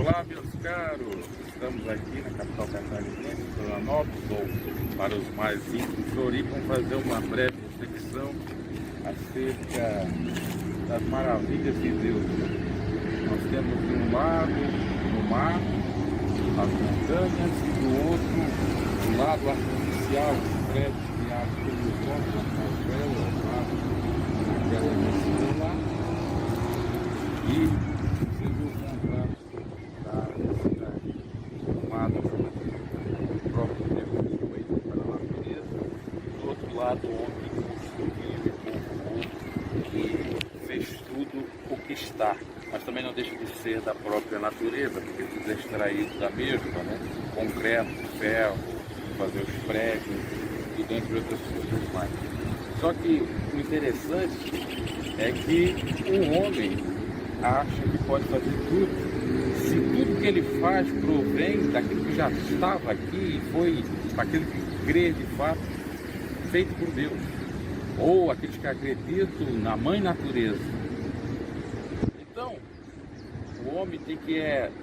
Olá, meus caros, estamos aqui na capital catarinense, Florianópolis, ou para os mais íntimos, Floripa, vamos fazer uma breve reflexão acerca das maravilhas de Deus. Nós temos de um lado o mar, as montanhas, e do outro o lado artificial, os prédios criados pelos homens, a atmosfera, ao lado daquela imensidão lá, e você viu o contraste da cidade formada pelo próprio Deus feito para a natureza, e do outro lado o homem construiu, povoou e fez tudo o que está, mas também não deixa de ser da própria natureza, porque tudo é extraído da mesma, né? Concreto, ferro, fazer os prédios e dentre outras coisas mais. Só que o interessante é que um homem acha que pode fazer tudo. Se tudo que ele faz provém daquilo que já estava aqui e foi aquilo que crê de fato feito por Deus, ou aqueles que acreditam na mãe natureza. Então, o homem tem que,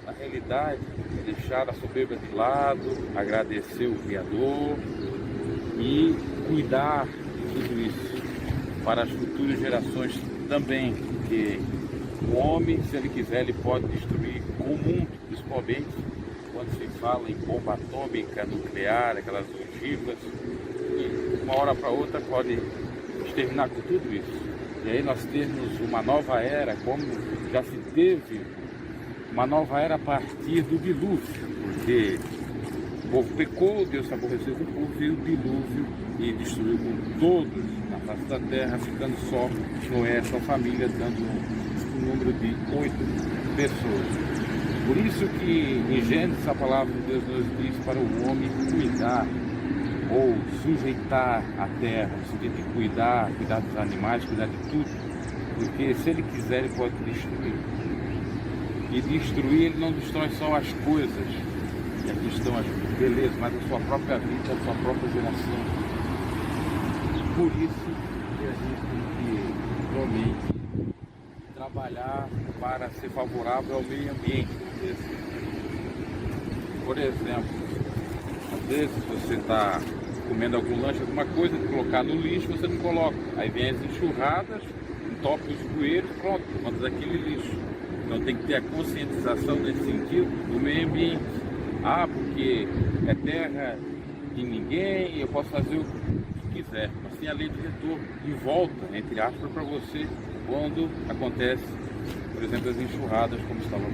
na realidade, deixar a soberba de lado, agradecer o Criador e cuidar de tudo isso para as futuras gerações também, porque o homem, se ele quiser, ele pode destruir o mundo, principalmente quando se fala em bomba atômica, nuclear, aquelas ogivas, e uma hora para outra pode exterminar com tudo isso. E aí nós temos uma nova era, como já se teve uma nova era a partir do dilúvio, porque o povo pecou, Deus se aborreceu do povo, veio o dilúvio e destruiu com todos na face da terra, ficando só Noé e sua família, dando um número de 8 pessoas. Por isso que em Gênesis a palavra de Deus nos diz para o homem cuidar ou sujeitar a terra, no sentido de cuidar dos animais, cuidar de tudo, porque se ele quiser ele pode destruir. E destruir, ele não destrói só as coisas, que aqui estão as belezas, mas a sua própria vida, a sua própria geração. Por isso que a gente tem que realmente trabalhar para ser favorável ao meio ambiente. Por exemplo, às vezes você está comendo algum lanche, alguma coisa, de colocar no lixo, você não coloca. Aí vem as enxurradas, entope os bueiros, pronto, manda daquele lixo. Então tem que ter a conscientização nesse sentido do meio ambiente. Ah, porque é terra de ninguém, eu posso fazer o que quiser. Mas tem a lei de retorno, de volta, entre aspas, para você, quando acontece, por exemplo, as enxurradas, como estava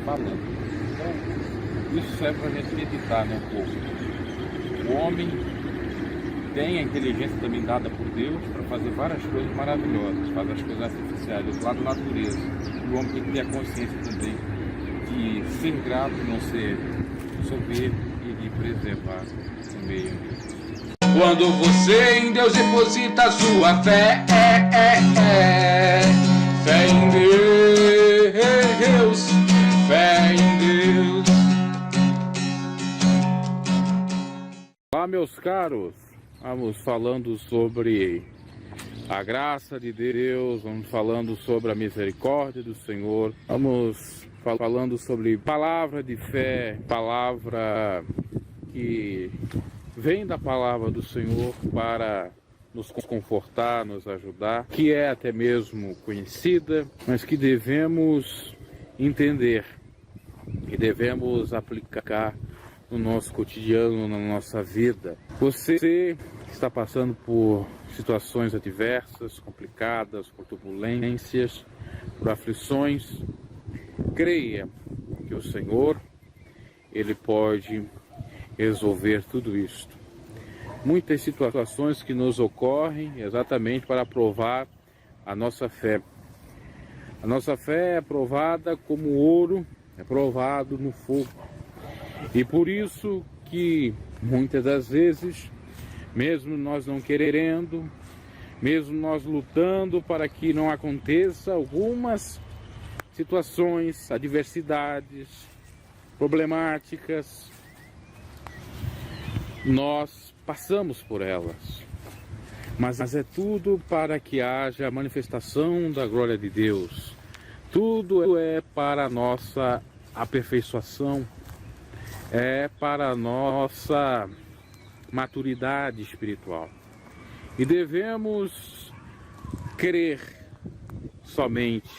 falando. Então, isso serve para a gente meditar, né, um pouco. O homem tem a inteligência também dada por Deus para fazer várias coisas maravilhosas, faz as coisas artificiais, do lado da natureza. O homem tem que ter a consciência também de ser grato, não ser soberbo e de preservar o meio ambiente. Quando você em Deus deposita sua fé, fé em Deus, fé em Deus. Olá, meus caros, vamos falando sobre a graça de Deus, vamos falando sobre a misericórdia do Senhor, vamos falando sobre palavra de fé, palavra que vem da palavra do Senhor para nos confortar, nos ajudar, que é até mesmo conhecida, mas que devemos entender e devemos aplicar no nosso cotidiano, na nossa vida. Você está passando por situações adversas, complicadas, por turbulências, por aflições, creia que o Senhor, Ele pode resolver tudo isto. Muitas situações que nos ocorrem exatamente para provar a nossa fé. A nossa fé é provada como ouro, é provado no fogo. E por isso que muitas das vezes, mesmo nós não querendo, mesmo nós lutando para que não aconteça algumas situações, adversidades, problemáticas, nós passamos por elas. Mas é tudo para que haja a manifestação da glória de Deus. Tudo é para a nossa aperfeiçoação, é para a nossa maturidade espiritual. E devemos crer somente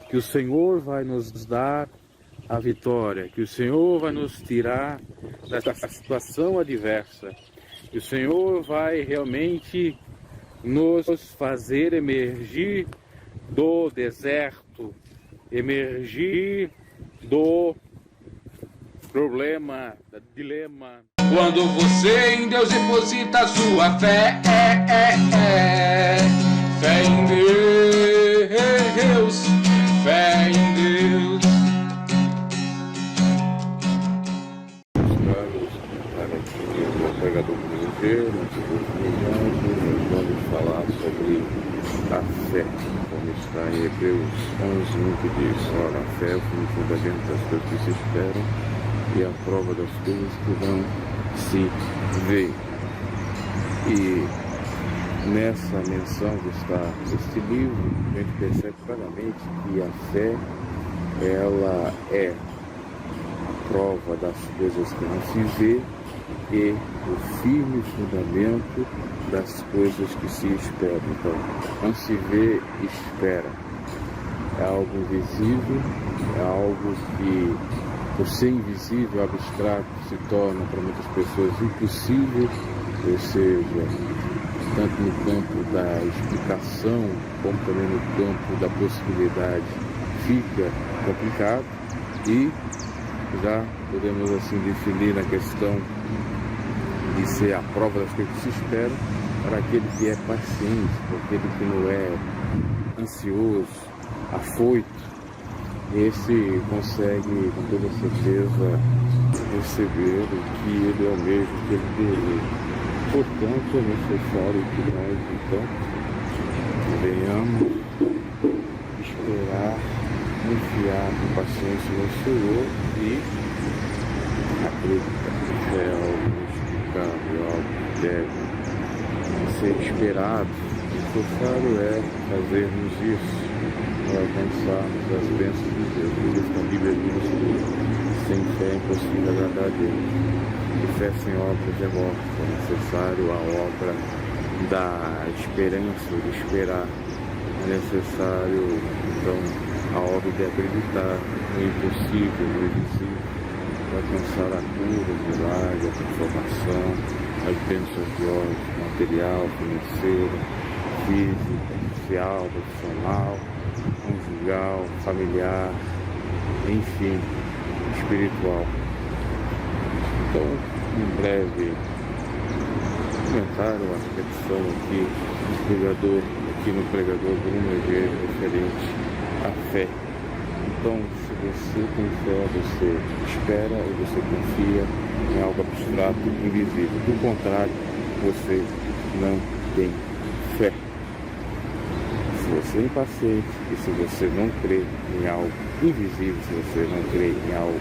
que o Senhor vai nos dar a vitória, que o Senhor vai nos tirar dessa situação adversa, que o Senhor vai realmente nos fazer emergir do deserto, emergir do problema, do dilema. Quando você em Deus deposita sua fé, fé em Deus, fé em Deus. Para aqui o pregador brasileiro, nós vamos falar sobre a fé, como está em Hebreus 11:1, que diz: ora, a fé é o fundamento das coisas que se esperam e a prova das coisas que não se vê. E nessa menção que está neste livro, a gente percebe claramente que a fé, ela é prova das coisas que não se vê e o firme fundamento das coisas que se esperam. Então, não se vê, espera. É algo invisível, é algo que, por ser invisível, abstrato, se torna para muitas pessoas impossível, ou seja, tanto no campo da explicação, como também no campo da possibilidade, fica complicado. E já podemos assim definir na questão de ser a prova das coisas que se esperam para aquele que é paciente, para aquele que não é ansioso, afoito. Esse consegue com toda certeza receber o que ele é o mesmo que ele deseja. Portanto, é necessário que nós então venhamos esperar, confiar com paciência no Senhor e acreditar. É algo inexplicável, algo que deve ser esperado. O necessário é fazermos isso para alcançarmos as bênçãos de Deus. Por isso que a Bíblia diz que sem fé é impossível agradar a Deus. E fé sem obras é morte. É necessário a obra da esperança, de esperar. É necessário, então, a obra de acreditar no impossível, no invisível, para alcançar a cura, o milagre, a transformação, as bênçãos de ordem material, financeira, física, social, profissional, conjugal, familiar, enfim, espiritual. Então, em breve, comentário, uma reflexão aqui no pregador Bruno Eugênio, referente à fé. Então, se você tem fé, você espera e você confia em algo abstrato, invisível. Do contrário, você não tem fé. Se você é impaciente e se você não crê em algo invisível, se você não crê em algo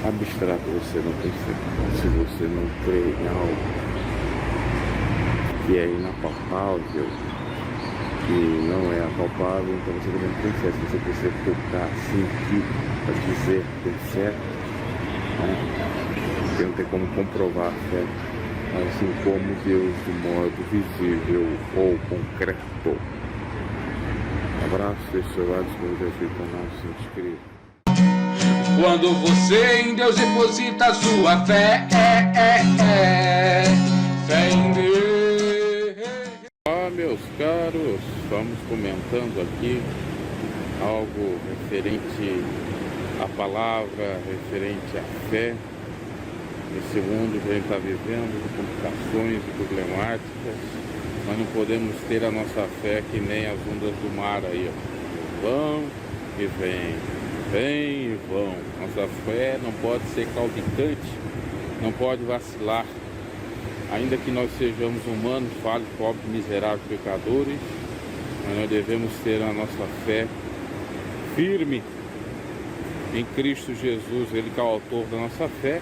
abstrato, você não tem fé. Se você não crê em algo que é inapalpável, que não é apalpável, então você também não tem fé. Se você precisa tocar, sentir, para dizer que tem fé, né? Porque não tem como comprovar a fé, assim como Deus de modo visível ou concreto. Abraço, deixe seu lado, se você for canal, se inscreva. Quando você em Deus deposita sua fé, fé em Deus. Olá, meus caros, estamos comentando aqui algo referente à palavra, referente à fé, nesse mundo que a gente está vivendo, de complicações e problemáticas. Nós não podemos ter a nossa fé que nem as ondas do mar aí, ó. Vão e vêm, vêm e vão. Nossa fé não pode ser claudicante, não pode vacilar. Ainda que nós sejamos humanos, falhos, pobres, miseráveis, pecadores, mas nós devemos ter a nossa fé firme em Cristo Jesus, Ele que é o autor da nossa fé.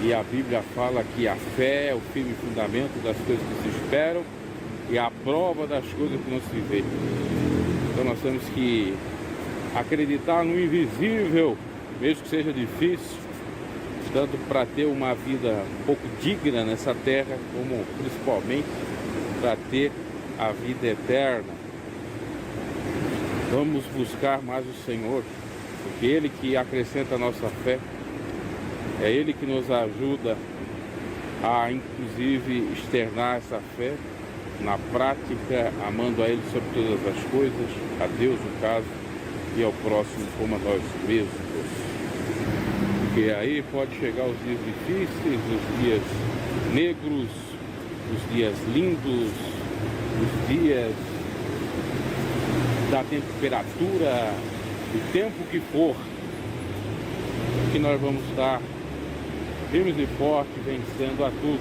E a Bíblia fala que a fé é o firme fundamento das coisas que se esperam e a prova das coisas que não se vê. Então nós temos que acreditar no invisível mesmo que seja difícil, tanto para ter uma vida um pouco digna nessa terra, como principalmente para ter a vida eterna. Vamos buscar mais o Senhor, porque Ele que acrescenta a nossa fé, é Ele que nos ajuda a inclusive externar essa fé na prática, amando a Ele sobre todas as coisas, a Deus no caso, e ao próximo como a nós mesmos. Porque aí pode chegar os dias difíceis, os dias negros, os dias lindos, os dias da temperatura, o tempo que for, que nós vamos estar firmes e fortes, vencendo a tudo.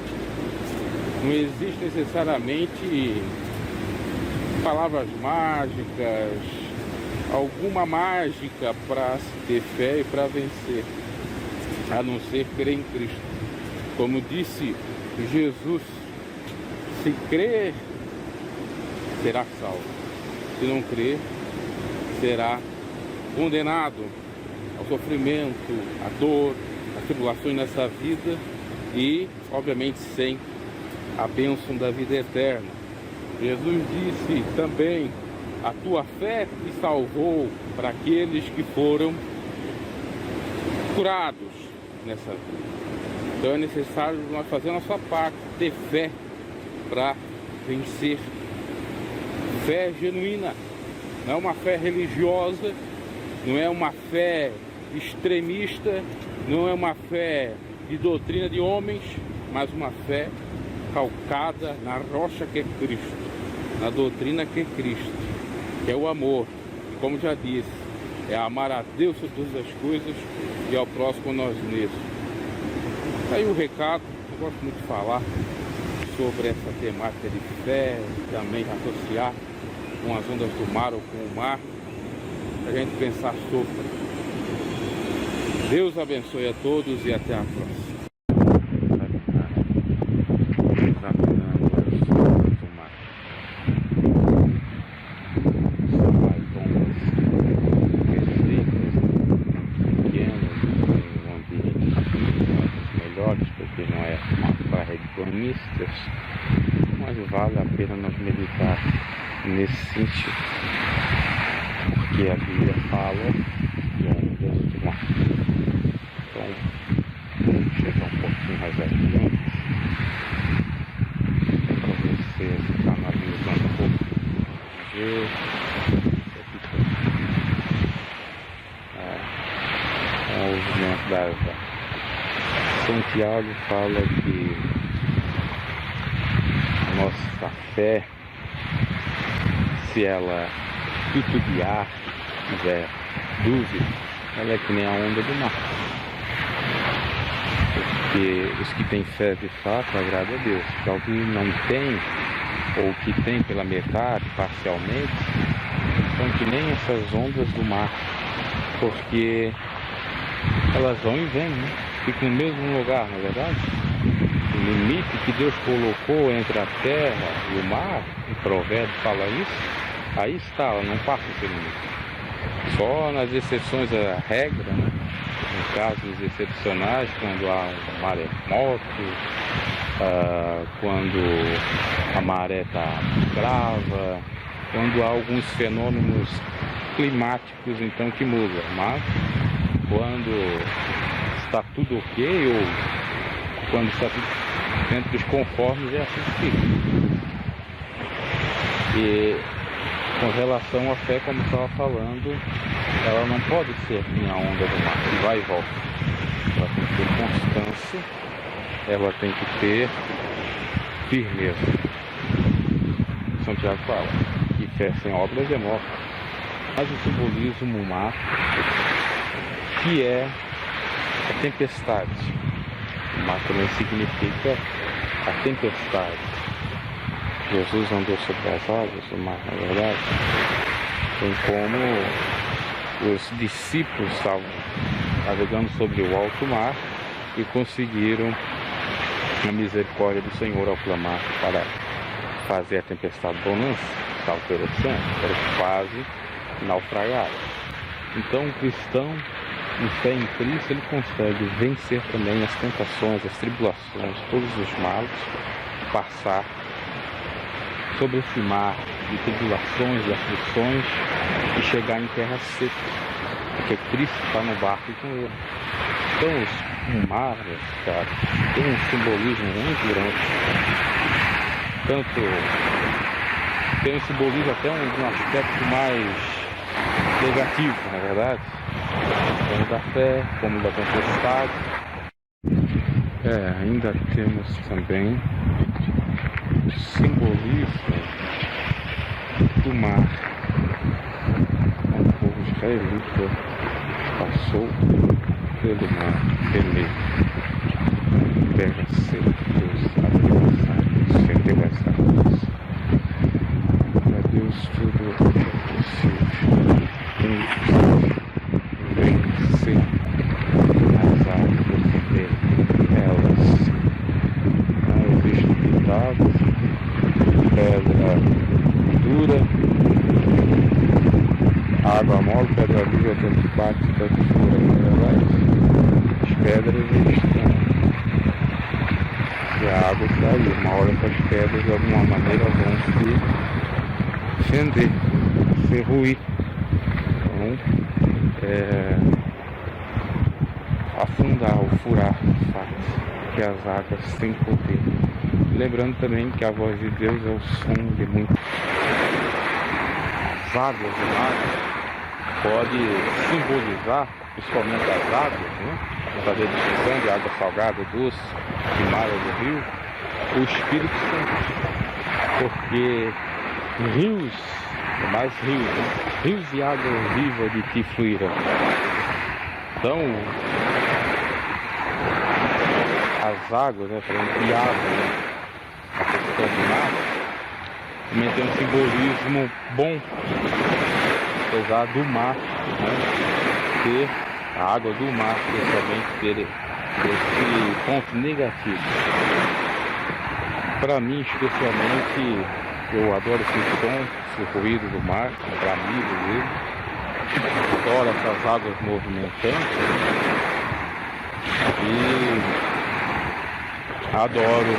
Não existe necessariamente palavras mágicas, alguma mágica para ter fé e para vencer, a não ser crer em Cristo. Como disse Jesus, se crer, será salvo. Se não crer, será condenado ao sofrimento, à dor, às tribulações nessa vida e, obviamente, sem a bênção da vida eterna. Jesus disse também: a tua fé te salvou, para aqueles que foram curados nessa vida. Então é necessário nós fazer a nossa parte, ter fé para vencer. Fé genuína, não é uma fé religiosa, não é uma fé extremista, não é uma fé de doutrina de homens, mas uma fé calcada na rocha que é Cristo, na doutrina que é Cristo, que é o amor. E como já disse, é amar a Deus sobre todas as coisas e ao próximo nós mesmos. Aí o recado, eu gosto muito de falar sobre essa temática de fé, também associar com as ondas do mar ou com o mar, a gente pensar sobre. Deus abençoe a todos e até a próxima. Porque não é uma praia de banhistas, mas vale a pena nós meditar nesse sentido, porque a Bíblia fala de ondas do mar. Então, vamos chegar um pouquinho mais adiante para você ficar analisando um pouco, ver o movimento das águas. Santiago fala que a nossa fé, se ela titubear, tiver dúvida, ela é que nem a onda do mar. Porque os que têm fé de fato agrada a Deus. Já o que não tem, ou que tem pela metade, parcialmente, são que nem essas ondas do mar. Porque elas vão e vêm, né? Ficam no mesmo lugar, na verdade. O limite que Deus colocou entre a terra e o mar, em Provérbios fala isso, aí está, ela não passa esse limite. Só nas exceções à regra, né? Em casos excepcionais, quando há um maremoto, quando a maré está brava, quando há alguns fenômenos climáticos então que mudam. Mas quando está tudo ok, ou quando está tudo dentro dos conformes, é assim que fica. E com relação à fé, como estava falando, ela não pode ser minha onda do mar, que vai e volta. Ela tem que ter constância, ela tem que ter firmeza. Santiago fala que fé sem obras é morta. Mas o simbolismo o mar, que é a tempestade. O mar também significa a tempestade. Jesus andou sobre as águas do mar, na verdade. Tem como os discípulos estavam navegando sobre o alto mar e conseguiram a misericórdia do Senhor ao clamar para fazer a tempestade bonança, estava pelo oceano, era quase naufragar. Então o cristão em fé em Cristo, ele consegue vencer também as tentações, as tribulações, todos os males, passar sobre esse mar de tribulações e aflições e chegar em terra seca, porque Cristo está no barco com ele. Então, o mar, cara, tem um simbolismo muito grande. Tanto tem um simbolismo até de um aspecto mais negativo, na verdade, como da fé, como da tempestade. Ainda temos também o simbolismo do mar. O povo israelita passou pelo mar Vermelho, terra seca, Deus abriu as águas, fendeu as águas. Para Deus tudo é possível. Vencer as águas elas não existe ditado, pedra dura, água mole, pedra dura, tanto bate, tanto fura, as pedras estão. E a água está aí, uma hora essas pedras de alguma maneira vão se fender, se ruir. Então, afundar ou furar o fato que as águas têm poder. Lembrando também que a voz de Deus é o som de muitas. As águas do mar pode simbolizar, principalmente as águas, né? Fazer distinção de água salgada, doce, de mar ou do rio, o Espírito Santo. Porque rios, mais rios, né? Rios de água viva de ti fluirão. Então, as águas, né, falando de água, né, a questão do mar, também tem um simbolismo bom, apesar do mar, né, ter a água do mar, especialmente ter esse ponto negativo. Para mim, especialmente, eu adoro esse som, esse ruído do mar, com bramidos dele, adoro essas águas movimentantes e adoro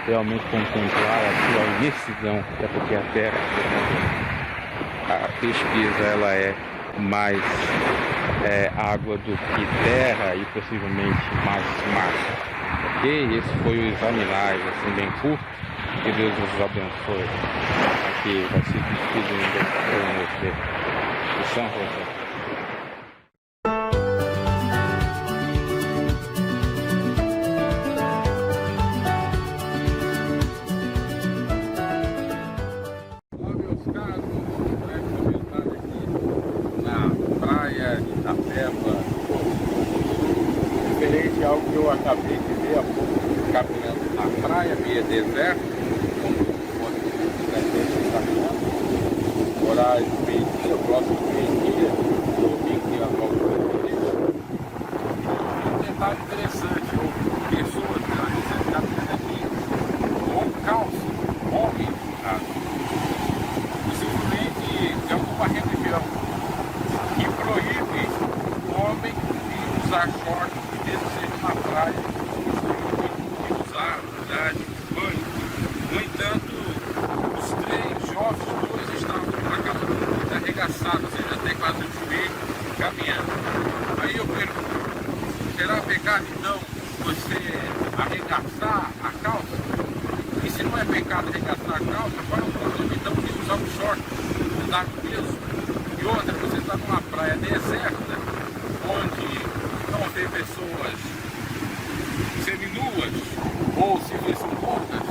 realmente contemplar a sua imensidão, até porque a Terra, a pesquisa, ela é mais água do que terra e possivelmente mais mar. Ok? Esse foi o Examinais, assim, bem curto. Que Deus nos abençoe. Aqui vai se despedindo com você de São José. Diferente de algo que eu acabei de ver há pouco, caminhando na praia, meia deserto, horário do meio-dia, próximo do meio-dia, eu vim aqui na volta do meio-dia. Um detalhe interessante, pessoas caminhando aqui com calça, homens, possivelmente de alguma religião, que proíbe o homem de usar shorts, mesmo seja na praia, de usar, verdade, banho. No entanto, os três jovens estavam com a calça arregaçada, ou seja, até quase o joelho, caminhando. Aí eu pergunto, será pecado então você arregaçar a calça? E se não é pecado arregaçar a calça, qual é o problema então de usar um short, usar peso? E outra, você está numa praia deserta, onde não tem pessoas seminuas ou se vê são poucas,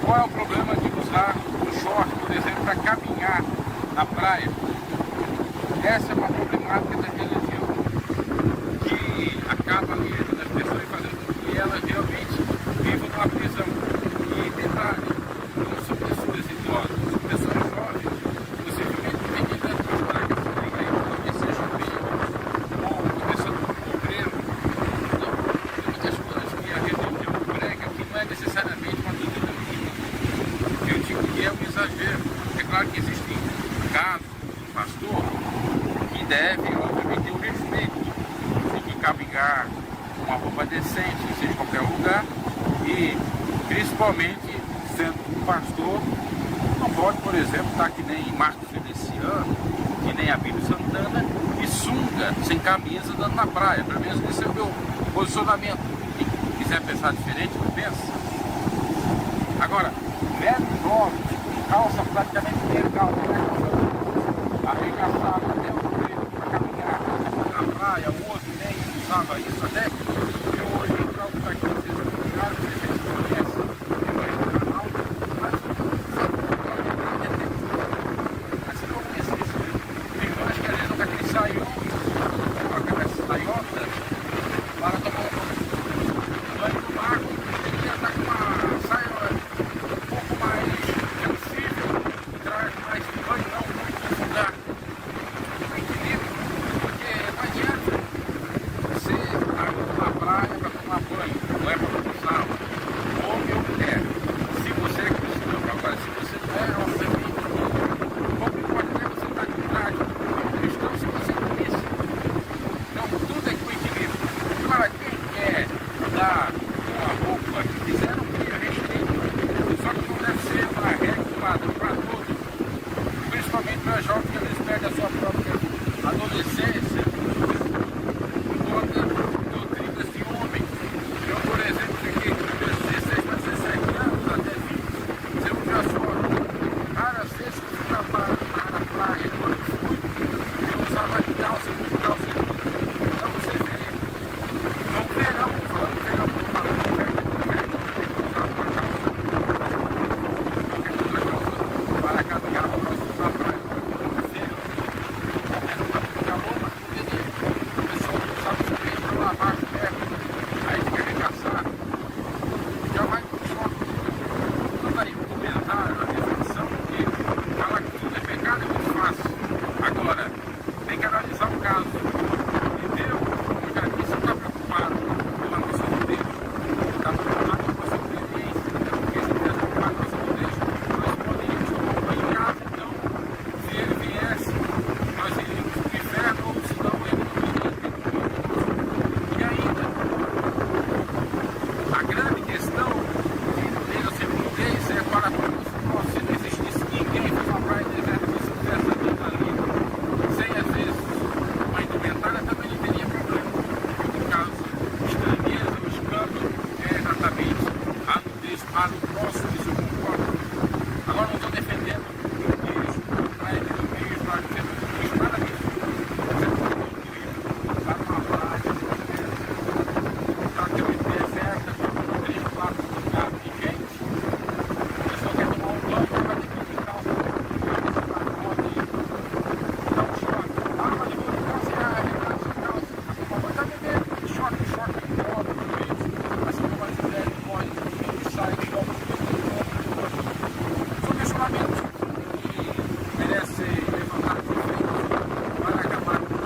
qual é o problema de usar o short, por exemplo, para caminhar na praia? Essa é uma problemática da religião que acaba mesmo as pessoas fazendo com que elas realmente vivam numa prisão. E detalhe, não são pessoas idosas, são pessoas jovens, possivelmente dependendo das pragas que tem aí, talvez seja bem, ou começando com problema. Então, tem muitas coisas que a religião prega que não é necessariamente uma dúvida mínima. Eu digo que é um exagero. É claro que existem casos de pastor que deve, obviamente, caminhar com uma roupa decente, seja em qualquer lugar, e principalmente sendo um pastor, não pode, por exemplo, estar que nem Marcos Feliciano, que nem a Bíblia Santana, e sunga, sem camisa, andando na praia. Pelo menos esse é o meu posicionamento. Quem quiser pensar diferente, não pensa. Agora, velhos jovens, calça praticamente meia calça, arregaçada até o joelho para caminhar na praia, o outro nem usava isso até. Eu hoje em calça daqui, vocês conhecem, tem mais canal, mas assim como esses vilões que às vezes não quer aquele saiu, coloca essa saiota para tomar um banho no mar, ele já está com uma saia um pouco mais sensível, traz mais banho, não muito afundar. O equilíbrio, porque não adianta você estar na praia para tomar banho, não é para passar. Homem ou mulher, se você é cristão, agora se você não é, obviamente, pouco importa nem você estar de traje, como cristão, se você não pensa. Então, tudo é com equilíbrio. Agora, quem quer dar uma roupa que fizeram que a respeito, só que não deve ser uma regra padrão para todos, principalmente para jovens que às vezes perdem a sua própria adolescência por conta doutrinas de homem. Eu, por exemplo, fiquei dos meus 16 para 17 anos até 20, se eu já sou raras vezes que fui na praia, quando fui, eu usava calça, muito calça. Então você vê, não verão, falando verão, para caminhar para o próximo da praia. Era uma calor, mas o pessoal não sabe se tem para lavar as pernas, aí tem que arregaçar, já vai com choque. Não daria para comentar a definição, porque falar que tudo é pecado é muito fácil. Agora, tem que analisar o caso. E Deus, como eu já disse, está preocupado pela nossa nudez, está preocupado com a nossa obediência, até porque se Deus preocupado com a nossa nudez, nós poderíamos tomar um banho em casa, então, se ele viesse, nós iríamos para o inferno, ou se não, ele não iria ter comigo. E ainda, a grande questão de nudez ou sem nudez é para todos nós. Se não existisse ninguém que uma praia deserta, se você tivesse andando ali, sem às vezes uma indumentária, também não teria problema. No caso, estranheza, o escândalo é exatamente a nudez para o próximo, isso eu concordo. Agora não estou defendendo nudismo, praia de nudismo, nada disso. Você pode ter um livro, estar numa praia, para ter uma ideia certa, 3, 4 lugares de gente, a pessoa quer tomar um banho, vai ter que ir de calça, vai para fora e dá um choque. Ah, mas eu vou de calça, arregaça de calça. Mas está bebendo, choque, incomoda, por vezes. Assim como as mulheres podem sair de obras de são questionamentos que merecem levantar para acabar com o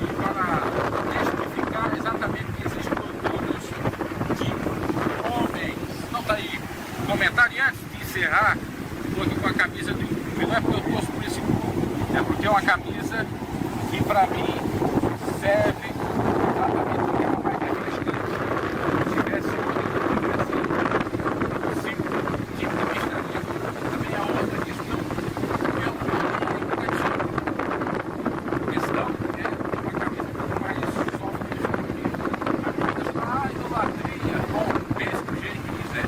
e para testificar exatamente que existem doutrinas de homens. Então está aí o comentário. E antes de encerrar, estou aqui com a camisa do clube. Não é porque eu torço por esse clube, é porque é uma camisa que para mim serve exatamente porque ela mais refrescante. Se tivesse tipo de cristianismo, também é outra questão. Eu não a questão é uma camisa um pouco mais soft a idolatria, bom, pense do jeito que quiser,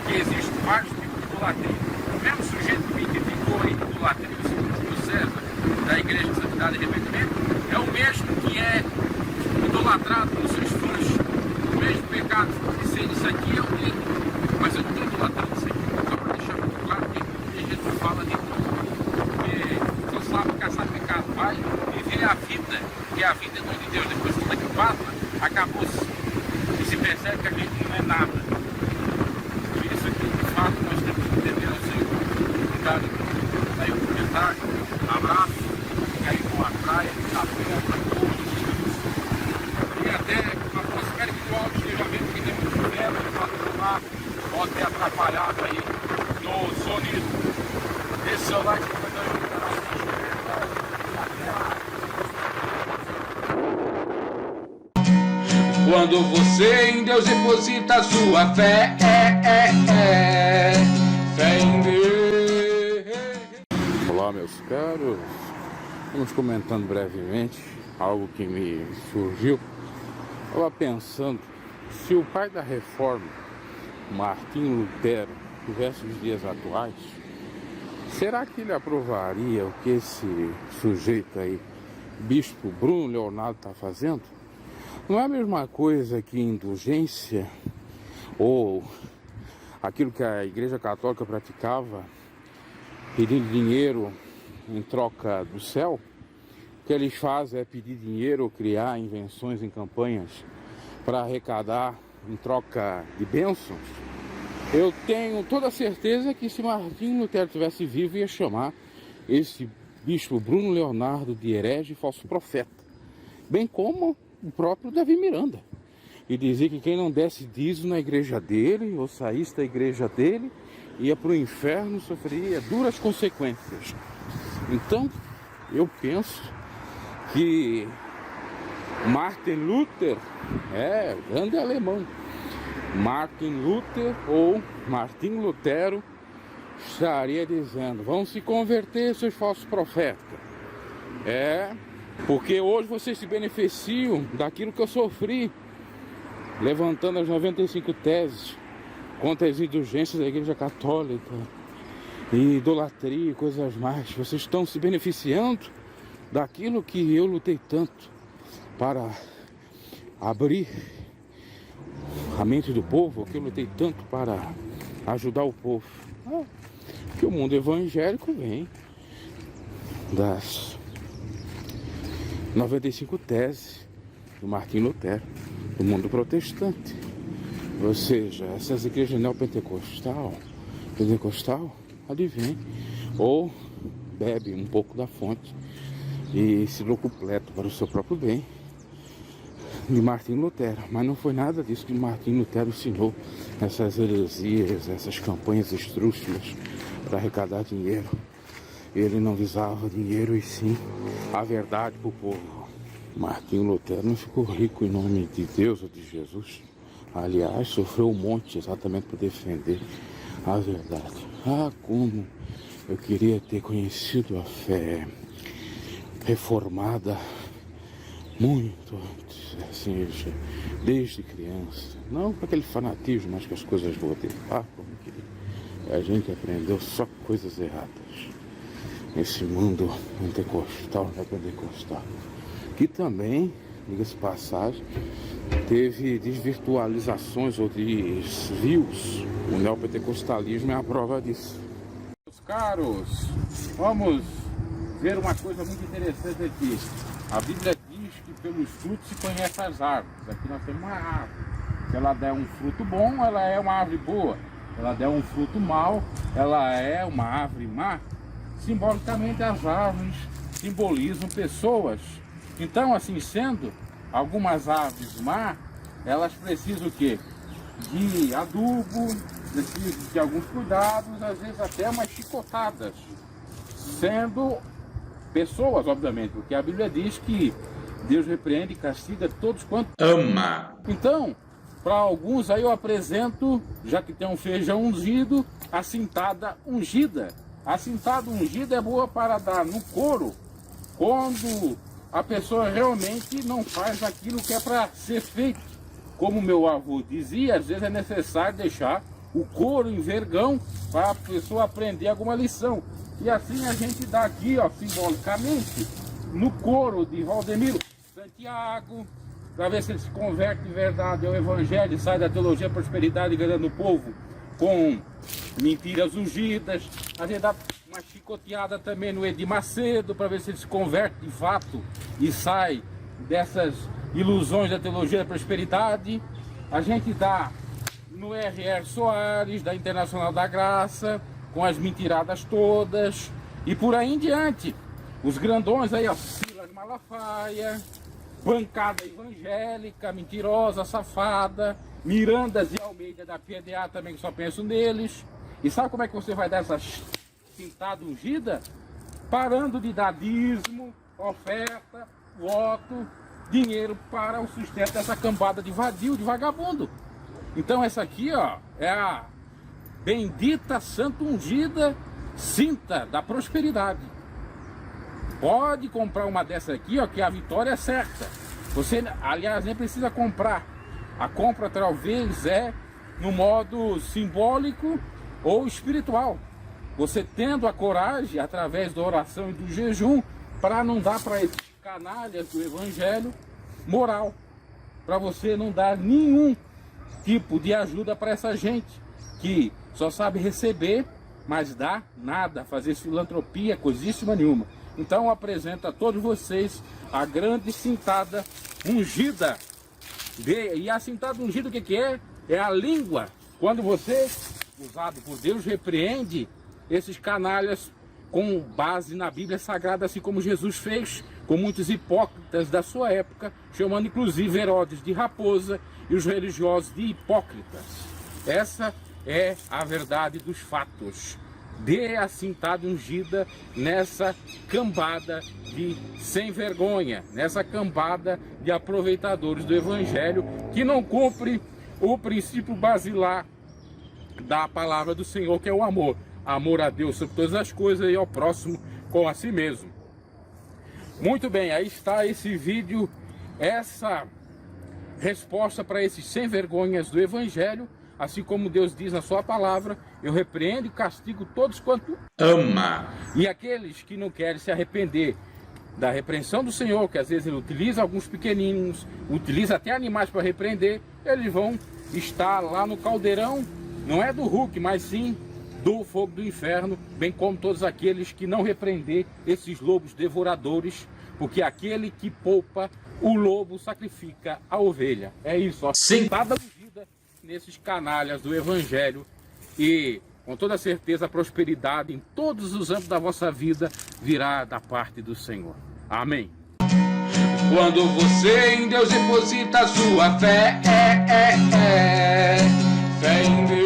que existem vários tipos de idolatria. O mesmo sujeito que identificou a idolatria do Júlio César, da Igreja de Santidade e Arrependimento, é o mesmo que é idolatrado pelos seus fãs. O mesmo pecado de ser isso aqui é o dele, mas eu não estou idolatrando isso aqui, só para deixar muito claro que a gente não fala de tudo, porque só sabe caçar pecado, vai viver a vida, que é a vida de Deus. Depois que está que passa, acabou-se. E se percebe que a gente não é nada. Por isso que, de fato, nós temos que entender ao Senhor. Obrigado. Aí o comentário, abraço, fica aí com a praia, a feira para todos. E até uma coisa, espero que o áudio esteja bem, porque tem muito vento, o fato do mar pode ter atrapalhado aí no sonido. Esse seu like que foi dando. Quando você em Deus deposita sua fé, fé em Deus. Olá, meus caros. Vamos comentando brevemente algo que me surgiu. Estava pensando, se o pai da reforma, Martinho Lutero, tivesse os dias atuais, será que ele aprovaria o que esse sujeito aí, Bispo Bruno Leonardo, está fazendo? Não é a mesma coisa que indulgência ou aquilo que a Igreja Católica praticava, pedindo dinheiro em troca do céu? O que eles fazem é pedir dinheiro ou criar invenções em campanhas para arrecadar em troca de bênçãos. Eu tenho toda a certeza que se Martinho Lutero estivesse vivo, ia chamar esse Bispo Bruno Leonardo de herege e falso profeta, bem como o próprio Davi Miranda, e dizia que quem não desse dízimo na igreja dele ou saísse da igreja dele ia para o inferno, sofreria duras consequências. Então eu penso que Martin Luther, grande alemão, Martin Luther ou Martinho Lutero, estaria dizendo: vão se converter, seus falsos profetas. Porque hoje vocês se beneficiam daquilo que eu sofri, levantando as 95 teses contra as indulgências da Igreja Católica e idolatria e coisas mais. Vocês estão se beneficiando daquilo que eu lutei tanto para abrir a mente do povo, que eu lutei tanto para ajudar o povo. Que o mundo evangélico vem das 95 teses do Martinho Lutero, do mundo protestante. Ou seja, essas igrejas neopentecostal, advém, ou bebe um pouco da fonte e se locupletam para o seu próprio bem de Martinho Lutero. Mas não foi nada disso que Martinho Lutero ensinou, essas heresias, essas campanhas estrúxulas para arrecadar dinheiro. Ele não visava dinheiro e sim a verdade para o povo. Martinho Lutero não ficou rico em nome de Deus ou de Jesus. Aliás, sofreu um monte exatamente para defender a verdade. Como eu queria ter conhecido a fé reformada muito antes, assim, desde criança. Não com aquele fanatismo, mas com as coisas boas dele. Como eu queria. A gente aprendeu só coisas erradas nesse mundo pentecostal, neopentecostal, que também, diga-se de passagem, teve desvirtualizações ou desvios. O neopentecostalismo é a prova disso. Meus caros, vamos ver uma coisa muito interessante aqui. A Bíblia diz que pelos frutos se conhece as árvores. Aqui nós temos uma árvore. Se ela der um fruto bom, ela é uma árvore boa. Se ela der um fruto mau, ela é uma árvore má. Simbolicamente, as árvores simbolizam pessoas. Então, assim sendo, algumas árvores má, elas precisam o quê? De adubo, precisam de alguns cuidados, às vezes até umas chicotadas. Sendo pessoas, obviamente, porque a Bíblia diz que Deus repreende e castiga todos quanto ama. Então, para alguns aí eu apresento, já que tem um feijão ungido, a cintada ungida. A cintada ungida é boa para dar no couro quando a pessoa realmente não faz aquilo que é para ser feito. Como meu avô dizia, às vezes é necessário deixar o couro em vergão para a pessoa aprender alguma lição. E assim a gente dá aqui, simbolicamente, no couro de Valdemiro Santiago, para ver se ele se converte de verdade ao Evangelho, sai da teologia prosperidade enganando o povo com mentiras ungidas. A gente dá uma chicoteada também no Edir Macedo, para ver se ele se converte de fato e sai dessas ilusões da teologia da prosperidade. A gente dá no R.R. Soares, da Internacional da Graça, com as mentiradas todas, e por aí em diante. Os grandões aí, Silas Malafaia, bancada evangélica, mentirosa, safada, Mirandas e Almeida da PDA também, que só penso neles. E sabe como é que você vai dar essa cintada ungida? Parando de dar dízimo, oferta, voto, dinheiro para o sustento dessa cambada de vadio, de vagabundo. Então essa aqui, ó, é a bendita santa ungida cinta da prosperidade. Pode comprar uma dessa aqui, ó, que a vitória é certa. Você, aliás, nem precisa comprar. A compra talvez é no modo simbólico ou espiritual. Você tendo a coragem, através da oração e do jejum, para não dar para esses canalhas do evangelho moral. Para você não dar nenhum tipo de ajuda para essa gente que só sabe receber, mas dá nada, fazer filantropia, coisíssima nenhuma. Então eu apresento a todos vocês a grande cintada ungida. E a cintada ungida o que é? É a língua. Quando você, usado por Deus, repreende esses canalhas com base na Bíblia Sagrada, assim como Jesus fez com muitos hipócritas da sua época, chamando inclusive Herodes de raposa e os religiosos de hipócritas. Essa é a verdade dos fatos. Dê a cintada ungida nessa cambada de sem vergonha, nessa cambada de aproveitadores do evangelho que não cumpre o princípio basilar da palavra do Senhor, que é o amor. Amor a Deus sobre todas as coisas e ao próximo com a si mesmo. Muito bem, aí está esse vídeo, essa resposta para esses sem vergonhas do evangelho. Assim como Deus diz na sua palavra, eu repreendo e castigo todos quanto ama. E aqueles que não querem se arrepender da repreensão do Senhor, que às vezes ele utiliza alguns pequeninos, utiliza até animais para repreender, eles vão estar lá no caldeirão, não é do Hulk, mas sim do fogo do inferno, bem como todos aqueles que não repreender esses lobos devoradores, porque aquele que poupa o lobo sacrifica a ovelha. É isso, ó. Cintada ungida nesses canalhas do evangelho, e com toda certeza a prosperidade em todos os âmbitos da vossa vida virá da parte do Senhor. Amém. Quando você em Deus deposita a sua fé em Deus.